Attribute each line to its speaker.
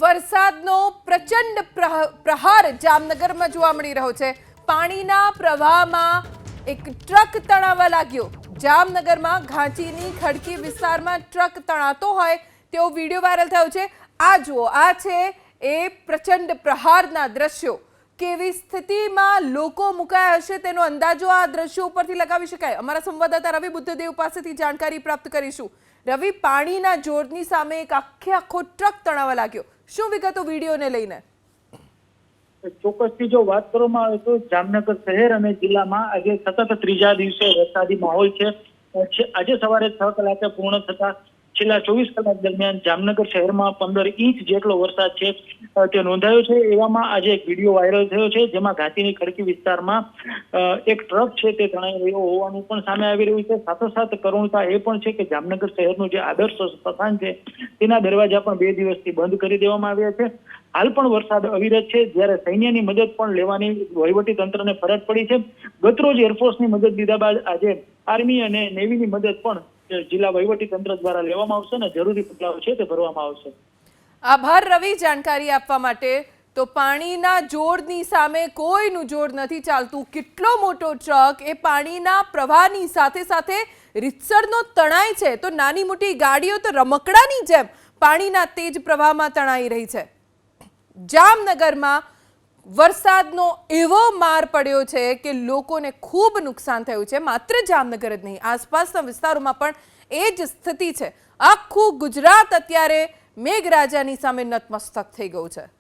Speaker 1: વરસાદનો પ્રચંડ પ્રહાર જામનગરમાં જોવા મળી રહ્યો છે। પાણીના પ્રવાહમાં એક ટ્રક તણાવા લાગ્યો। જામનગરમાં ઘાંચીની ખડકી વિસ્તારમાં ટ્રક તણાતો હોય તેવો વિડીયો વાયરલ થયો છે। આ જુઓ, આ છે એ પ્રચંડ પ્રહારના દ્રશ્યો। કેવી સ્થિતિમાં લોકો મુકાયા હશે તેનો અંદાજો આ દ્રશ્યો ઉપરથી લગાવી શકાય। અમારા સંવાદદાતા રવિ બુદ્ધદેવ પાસેથી જાણકારી પ્રાપ્ત કરીશું। રવિ, પાણીના જોરની સામે એક આખો ટ્રક તણાવા લાગ્યો। શું વિગતો વિડીયોને લઈને?
Speaker 2: ચોક્કસથી જો વાત કરવામાં આવે તો જામનગર શહેર અને જિલ્લામાં આજે સતત ત્રીજા દિવસે વરસાદી માહોલ છે। આજે સવારે 6 કલાકે પૂર્ણ થતા છેલ્લા 24 કલાક દરમિયાન જામનગર શહેરમાં 15 ઇંચ જેટલો વરસાદ છે તે નોંધાયો છે। એવામાં આજે એક વિડીયો વાયરલ થયો છે જેમાં ઘાટીની ખડકી વિસ્તારમાં એક ટ્રક છે તે તણાઈ રહ્યો હોવાનું પણ સામે આવી રહ્યું છે। સાથોસાથ કરુણતા એ પણ છે કે જામનગર શહેરનું જે આદર્શ સ્થાન છે તેના દરવાજા પણ 2 દિવસથી બંધ કરી દેવામાં આવ્યા છે। હાલ પણ વરસાદ અવિરત છે, જ્યારે સૈન્યની મદદ પણ લેવાની વહીવટી તંત્રને ફરજ પડી છે। ગતરોજ એરફોર્સની મદદ લીધા બાદ આજે આર્મી અને નેવીની મદદ પણ જિલ્લા વહીવટી તંત્ર દ્વારા લેવામાં આવશે અને જરૂરી પગલાઓ છે તે ભરવામાં આવશે।
Speaker 1: આભાર રવિ, જાણકારી આપવા માટે। તો પાણીના જોરની સામે કોઈનું જોર નથી ચાલતું। કેટલો મોટો ટ્રક એ પાણીના પ્રવાહની સાથે સાથે રીતસરનો તણાય છે, તો નાની મોટી ગાડીઓ તો રમકડાની જેમ પાણીના તેજ પ્રવાહમાં તણાઈ રહી છે। જામનગરમાં વરસાદનો એવો માર પડ્યો છે કે લોકોને ખૂબ નુકસાન થયું છે। માત્ર જામનગર જ નહીં, આસપાસના વિસ્તારોમાં પણ એ જ સ્થિતિ છે। આખું ગુજરાત અત્યારે મેઘરાજાની સામે નતમસ્તક થઈ ગયું છે।